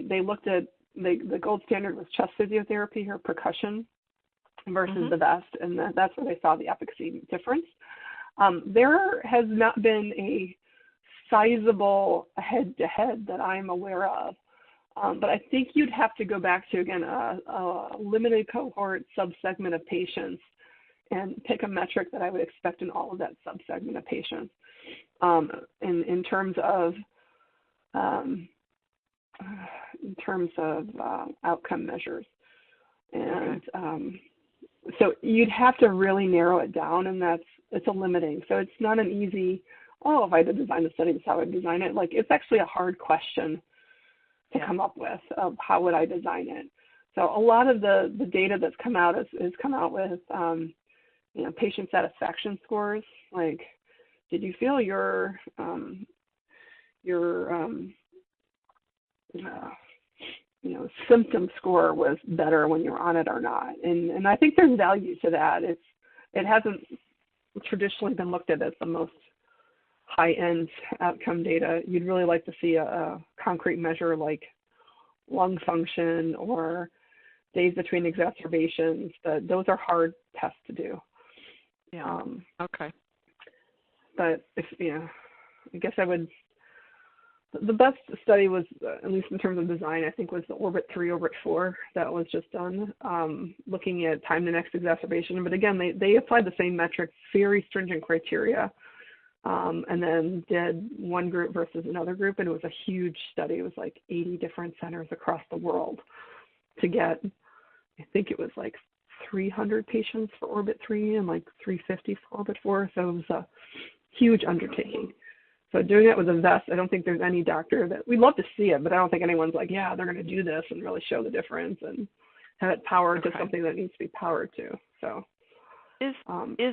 they looked at, the gold standard was chest physiotherapy or percussion versus the vest, and that's where they saw the efficacy difference. There has not been a sizable head-to-head that I'm aware of, but I think you'd have to go back to, again, a limited cohort subsegment of patients and pick a metric that I would expect in all of that subsegment of patients in terms of outcome measures. And so you'd have to really narrow it down, and it's a limiting. So it's not an easy, if I had to design a study, this is how I'd design it. Like, it's actually a hard question to come up with of how would I design it. So a lot of the data that's come out is come out with, patient satisfaction scores. Like, did you feel your symptom score was better when you're on it or not? And I think there's value to that. It hasn't traditionally been looked at as the most high-end outcome data. You'd really like to see a concrete measure like lung function or days between exacerbations. But those are hard tests to do. Yeah. Okay. But I guess I would. The best study was, at least in terms of design, I think was the Orbit 3, Orbit 4 that was just done, looking at time to next exacerbation. But again, they applied the same metrics, very stringent criteria, and then did one group versus another group, and it was a huge study. It was like 80 different centers across the world to get, I think it was like 300 patients for Orbit 3 and like 350 for Orbit 4, so it was a huge undertaking. So doing it with a vest, I don't think there's any doctor that, we'd love to see it, but I don't think anyone's like, yeah, they're going to do this and really show the difference and have it powered to something that needs to be powered to. So is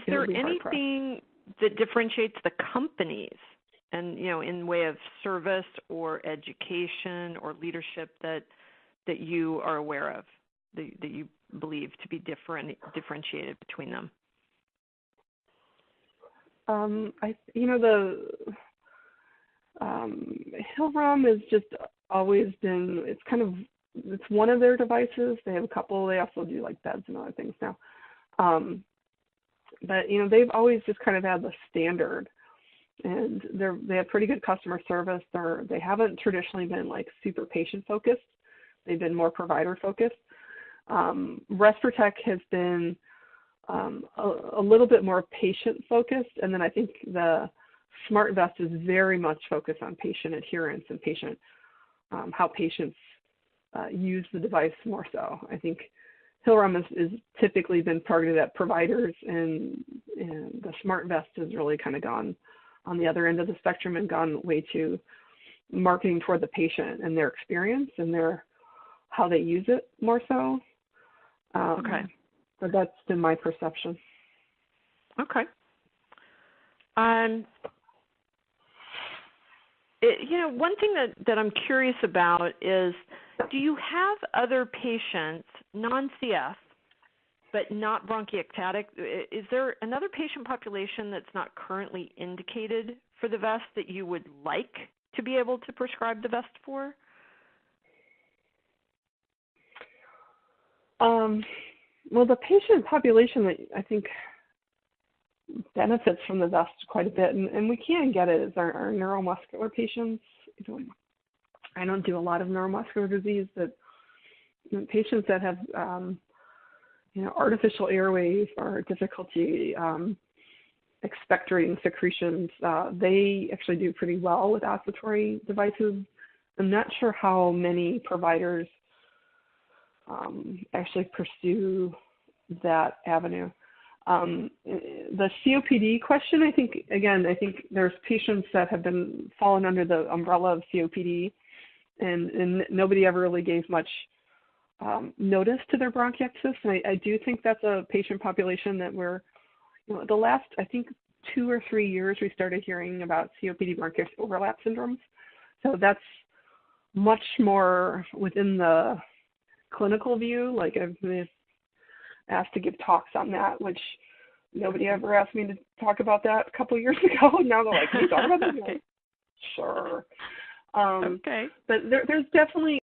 there anything that differentiates the companies and, in way of service or education or leadership that you are aware of, that you believe to be differentiated between them? Hillrom has just always been, it's one of their devices. They have a couple. They also do like beds and other things now. But, they've always just kind of had the standard, and they have pretty good customer service. They haven't traditionally been like super patient focused. They've been more provider focused. RespirTech has been a little bit more patient focused, and then I think the Smart Vest is very much focused on patient adherence and how patients use the device more so. I think Hillrom is typically been targeted at providers, and the Smart Vest has really kind of gone on the other end of the spectrum and gone way to marketing toward the patient and their experience and how they use it more so. Okay. But that's been my perception. Okay. One thing that I'm curious about is, do you have other patients, non-CF, but not bronchiectatic? Is there another patient population that's not currently indicated for the vest that you would like to be able to prescribe the vest for? Well, the patient population that I think benefits from the vest quite a bit, and we can get it, is our neuromuscular patients. I don't do a lot of neuromuscular disease, but patients that have artificial airways or difficulty expectorating secretions, they actually do pretty well with oscillatory devices. I'm not sure how many providers actually pursue that avenue. The COPD question, I think there's patients that have been fallen under the umbrella of COPD, and nobody ever really gave much notice to their bronchiectasis. And I do think that's a patient population that the last, I think, 2 or 3 years, we started hearing about COPD bronchiectasis overlap syndromes. So that's much more within the clinical view. Like, I've been asked to give talks on that, which nobody ever asked me to talk about that a couple of years ago. Now they're like, can you talk about that? Okay. Like, sure. Okay. But there's definitely